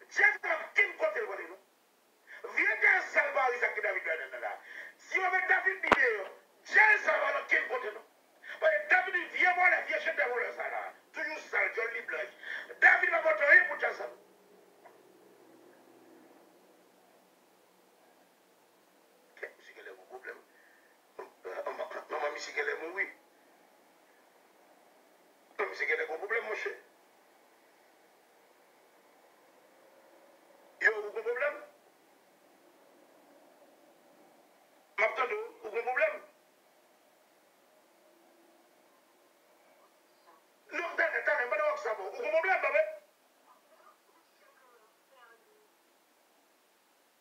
Dieu va quel côté le côté, non? Viens qu'un salvaris à qui David là. Si on met David vidéo, Dieu ça va dans quel côté, non? Parce que David vient voir la vieille chèvre de ça là. Toujours sale, John Lee Blanche. David va voter rien pour ça. Si quel est mon problème? Maman, si quel est mon oui? Non, si quel est mon problème, mon cher? Yo, vous avez un problème? M'attendez, vous avez un problème? Non, attendez, pas ça, vous avez un problème, bébé?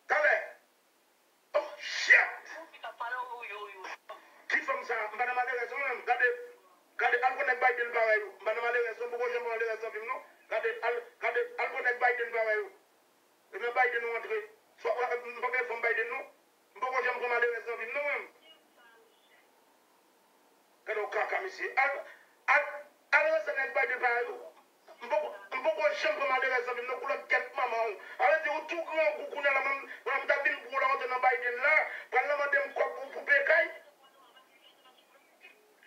Attendez. Oh, shit! Qui fait ça? Madame a raison, regardez, Albonek Biden pareil. Madame a raison, pourquoi je me raison, non? Regardez, Albonek Biden pareil. Et même Biden nous entre. Soit, nous ne pouvons pas Biden, non? Pourquoi je me raison, non, même? Regardez, au caca, monsieur. Albonek Biden pareil. Pourquoi je me raison, non? Pour le quête, maman. Alors, c'est tout grand, pour la même, pour la même, pour la même Biden là, pour la même, pour Pécaille.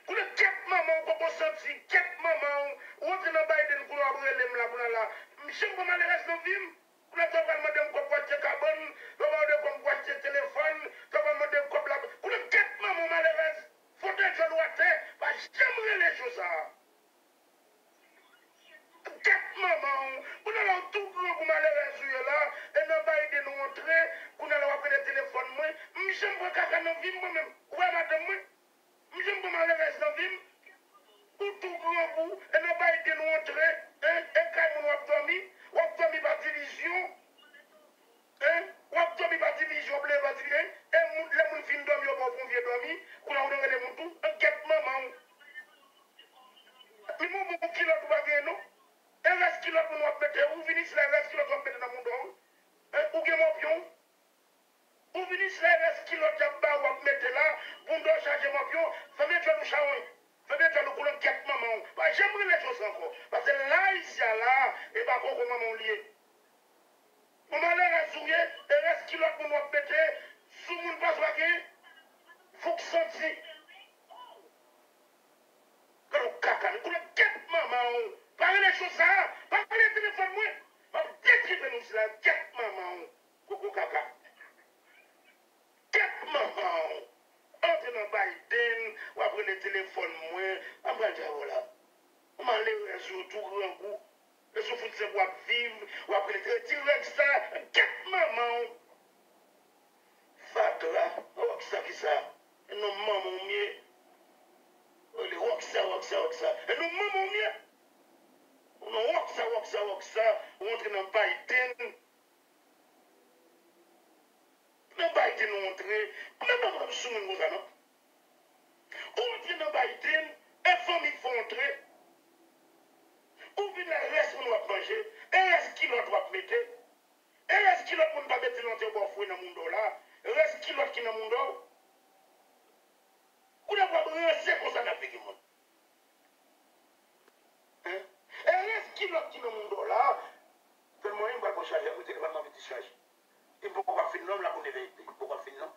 Pour le quête maman, pour qu'on sorti, quête maman, ou on dans Biden pour avoir les là, là. Je ne peux pas rester dans le film. Pour le temps, madame, qu'on voit carbone, qu'on voit téléphone, qu'on voit madame, qu'on la. Pour le quête maman, malheureuse, faut que je dois faire, j'aimerais les choses. Quête maman, on a tout grand pour malheureuse là, et dans Biden nous montrer, qu'on a appelé le téléphone, moi, je ne peux pas dans le film moi-même. Ouais, madame, moi. Je ne peux pas rester dans le film. Pour tout grand bout, et n'a pas été montré, et quand on a dormi par division, on a dormi par division, et les gens finissent dormir, on va dormir, on a donné les gens tout, un quête maman. Mais mon qui l'a pas gagné, non? Et reste qui l'a pour nous mettre, ou finissent les restes qui l'a pour mettre dans mon dos, ou bien mon pion, ou finissent les restes qui l'a pour mettre là, pour nous changer mon pion, ça vient de nous changer. Peut-être que nous voulons quête maman. J'aimerais les choses encore. Parce que là, ici, là, et pas encore maman lié. On m'a l'air à souiller, et reste qui l'autre pour nous mettre, sous mon passe waké, faut que senti. Quand on caca, nous voulons quête maman. Parlez les choses ça, parlez les téléphones, moi. On détruit nous cela, quête maman. Coucou caca. Quête maman. Entre dans Biden, ou après le téléphone, moi, après dire voilà. On m'a l'air sur tout grand coup. Le souffle c'est pour vivre, ou après le direct ça, quatre maman. Fatra, ou ça qui ça. Et non, maman mieux. Le rock ça. Et non, maman mieux. On rock ça. On entre dans Biden. Dans Biden, on entre. On n'a pas de soumis, nous allons. On entre dans Biden, et famille faut entrer. Ou vient le reste pour nous manger, et reste qui l'autre doit mettre, et reste qui l'autre pour ne pas mettre l'entrée pour fouiller dans le monde là, et reste qui l'autre qui dans le monde. Ou n'a pas rester comme ça dans le monde. Et reste qui l'autre qui dans le monde là, tellement il va pas changer, vous dites que ma petite charge. Il ne peut pas finir l'homme là pour ne pas finir.